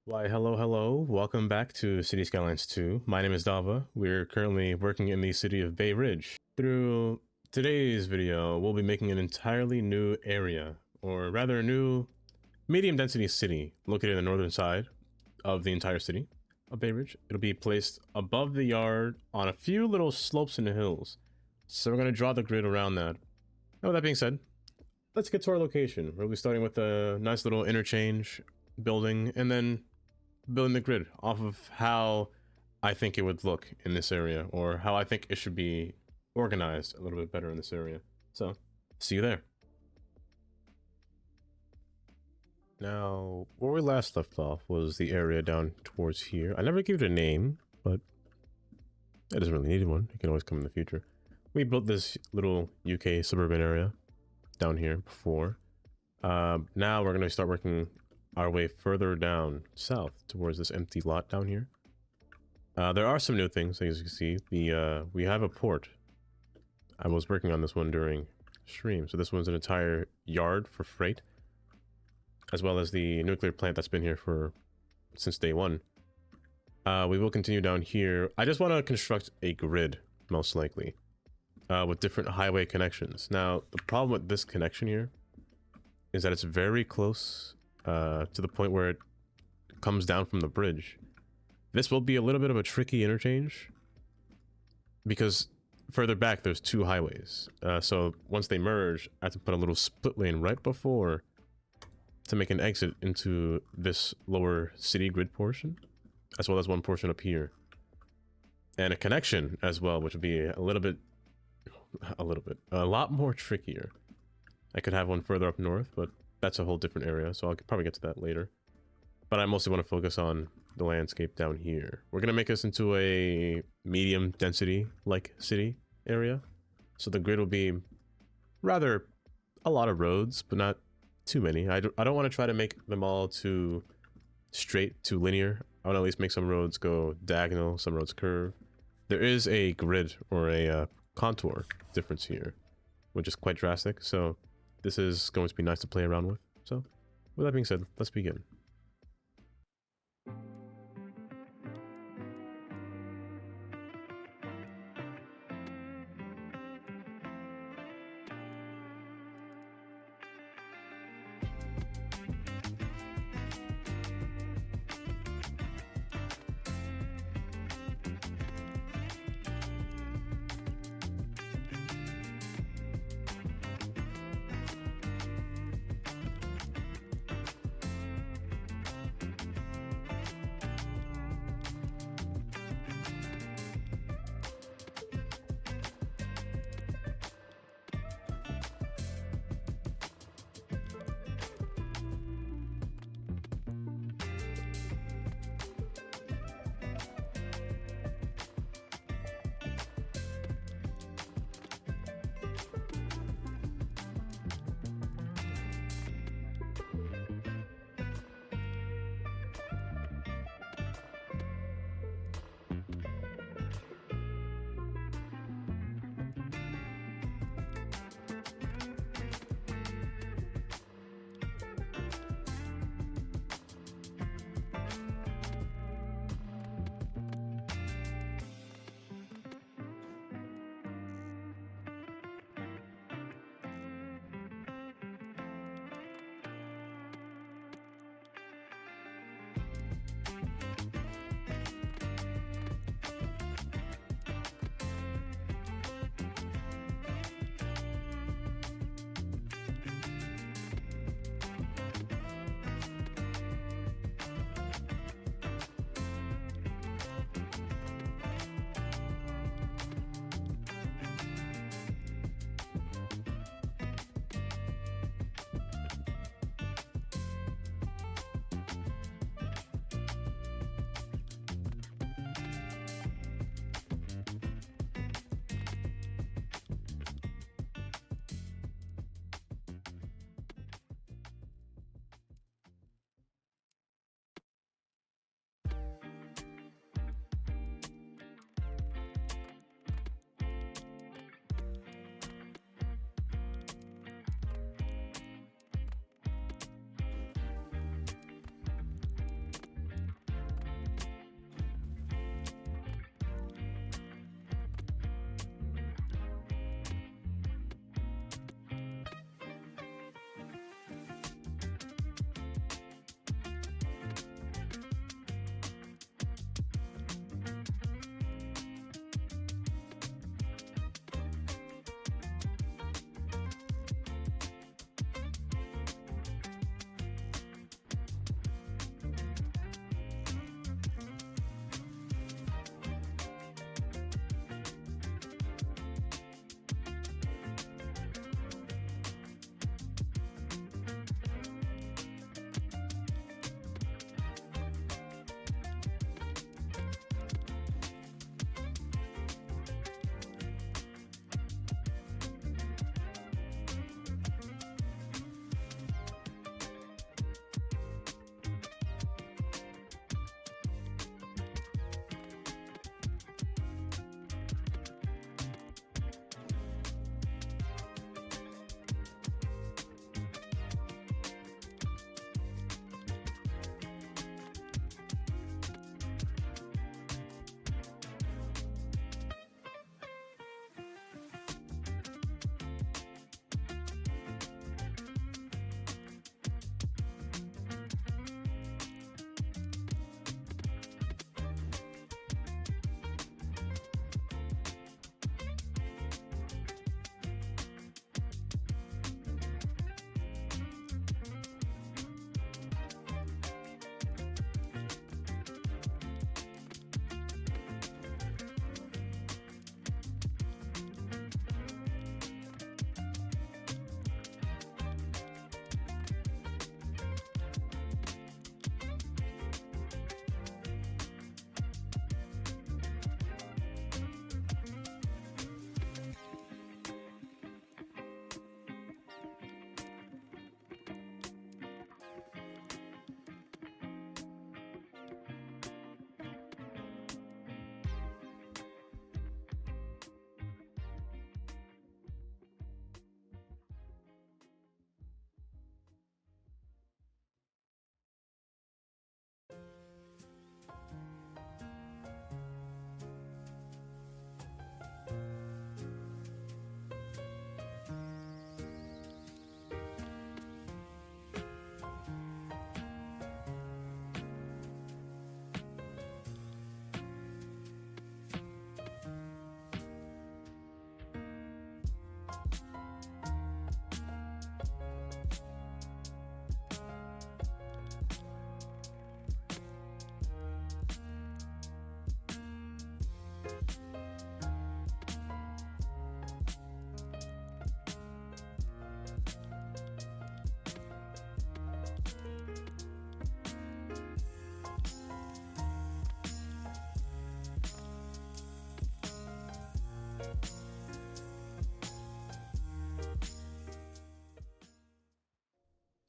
Why, hello. Welcome back to City Skylines 2. My name is Dava. We're currently working in the city of Bay Ridge. Through today's video, we'll be making an entirely new area, or rather a new medium density city located in the northern side of the entire city of Bay Ridge. It'll be placed above the yard on a few little slopes and hills. So we're going to draw the grid around that. Now, with that being said, let's get to our location. We'll be starting with a nice little interchange building and then building the grid off of how I think it would look in this area, or how I think it should be organized a little bit better in this area. So, see you there. Now, where we last left off was the area down towards here. I never gave it a name, but it doesn't really need one. It can always come in the future. We built this little UK suburban area down here before. Now we're going to start working our way further down south towards this empty lot down here. There are some new things, as you can see. We have a port. I was working on this one during stream. So this one's an entire yard for freight, as well as the nuclear plant that's been here since day one. We will continue down here. I just want to construct a grid, most likely, with different highway connections. Now, the problem with this connection here is that it's very close to the point where it comes down from the bridge. This will be a little bit of a tricky interchange because further back there's two highways. So once they merge, I have to put a little split lane right before to make an exit into this lower city grid portion, as well as one portion up here. And a connection as well, which would be a lot more trickier. I could have one further up north, but that's a whole different area, so I'll probably get to that later. But I mostly want to focus on the landscape down here. We're going to make this into a medium density like city area. So the grid will be rather a lot of roads, but not too many. I don't want to try to make them all too straight, too linear. I want to at least make some roads go diagonal, some roads curve. There is a grid or a contour difference here, which is quite drastic. So this is going to be nice to play around with. So, with that being said, let's begin.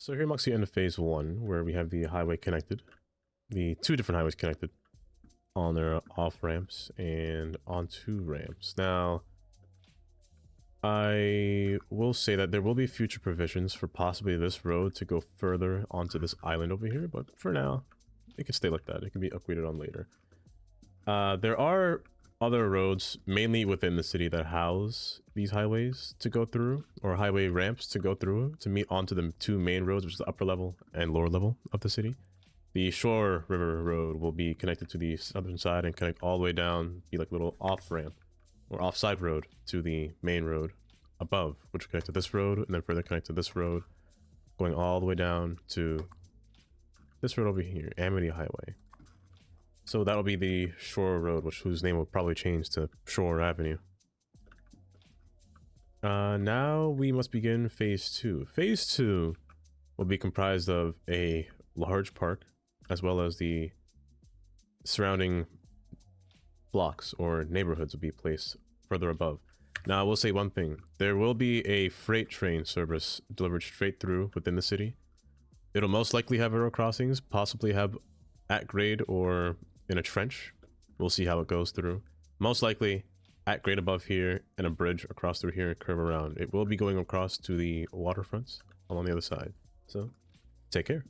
So here marks the end of phase 1, where we have the highway connected. The 2 different highways connected on their off ramps and onto ramps. Now, I will say that there will be future provisions for possibly this road to go further onto this island over here, but for now, it can stay like that. It can be upgraded on later. There are other roads, mainly within the city, that house these highways to go through, or highway ramps to go through, to meet onto the 2 main roads, which is the upper level and lower level of the city. The Shore River Road will be connected to the southern side and connect all the way down, be like a little off-ramp, or off-side road to the main road above, which will connect to this road, and then further connect to this road, going all the way down to this road over here, Amity Highway. So that'll be the Shore Road, whose name will probably change to Shore Avenue. Now we must begin phase 2. Phase 2 will be comprised of a large park, as well as the surrounding blocks or neighborhoods will be placed further above. Now I will say one thing, there will be a freight train service delivered straight through within the city. It'll most likely have arrow crossings, possibly have at grade or in a trench. We'll see how it goes through. Most likely at grade above here and a bridge across through here and curve around. It will be going across to the waterfronts along the other side. So take care.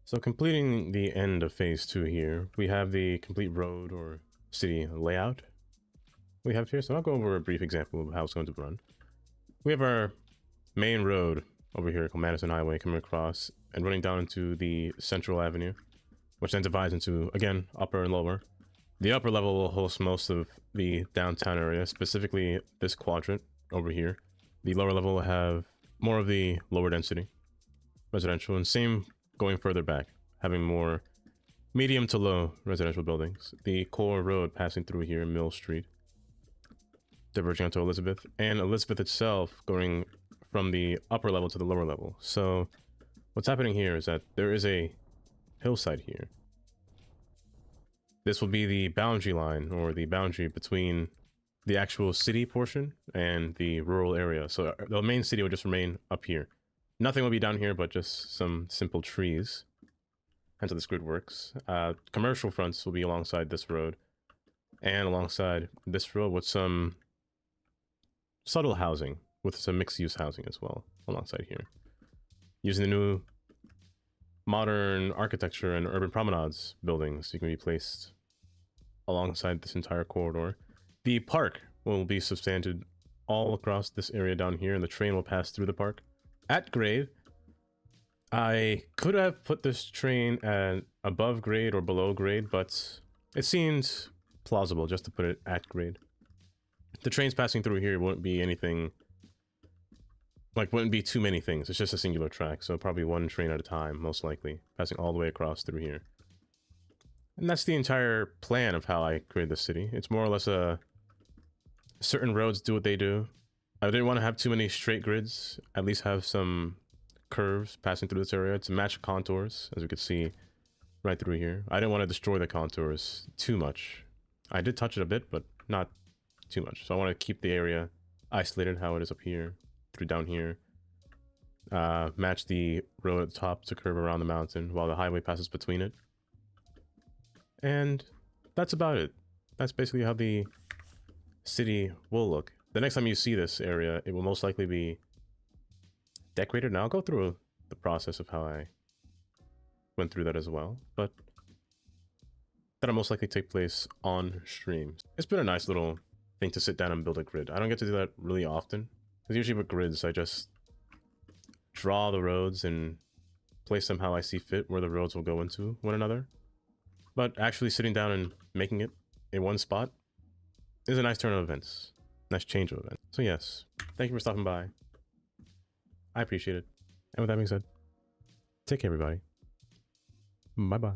So completing the end of phase 2 here, we have the complete road or city layout we have here. So I'll go over a brief example of how it's going to run. We have our main road over here called Madison Highway coming across and running down into the Central Avenue, which then divides into, again, upper and lower. The upper level will host most of the downtown area, specifically this quadrant over here. The lower level will have more of the lower density residential, and same going further back, having more medium to low residential buildings. The core road passing through here, Mill Street, diverging onto Elizabeth, and Elizabeth itself going from the upper level to the lower level. So what's happening here is that there is a hillside here. This will be the boundary line, or the boundary between the actual city portion and the rural area. So the main city will just remain up here. Nothing will be down here but just some simple trees. Hence how this grid works. Commercial fronts will be alongside this road and alongside this road with some subtle housing, with some mixed-use housing as well alongside here. Using the new modern architecture and urban promenades buildings, you can be placed alongside this entire corridor. The park will be substantiated all across this area down here, and the train will pass through the park. At grade, I could have put this train at above grade or below grade, but it seemed plausible just to put it at grade. The trains passing through here won't be anything, like, wouldn't be too many things. It's just a singular track, so probably one train at a time, most likely, passing all the way across through here. And that's the entire plan of how I created the city. It's more or less a certain roads do what they do. I didn't want to have too many straight grids, at least have some curves passing through this area to match contours, as we could see right through here. I didn't want to destroy the contours too much. I did touch it a bit, but not too much. So I want to keep the area isolated how it is up here, through down here. Match the road at the top to curve around the mountain while the highway passes between it. And that's about it. That's basically how the city will look. The next time you see this area, it will most likely be decorated. Now I'll go through the process of how I went through that as well, but that'll most likely take place on stream. It's been a nice little thing to sit down and build a grid. I don't get to do that really often, because usually with grids, I just draw the roads and place them how I see fit, where the roads will go into one another. But actually sitting down and making it in one spot is a nice turn of events. Nice change of events. So yes, thank you for stopping by. I appreciate it. And with that being said, take care everybody. Bye bye.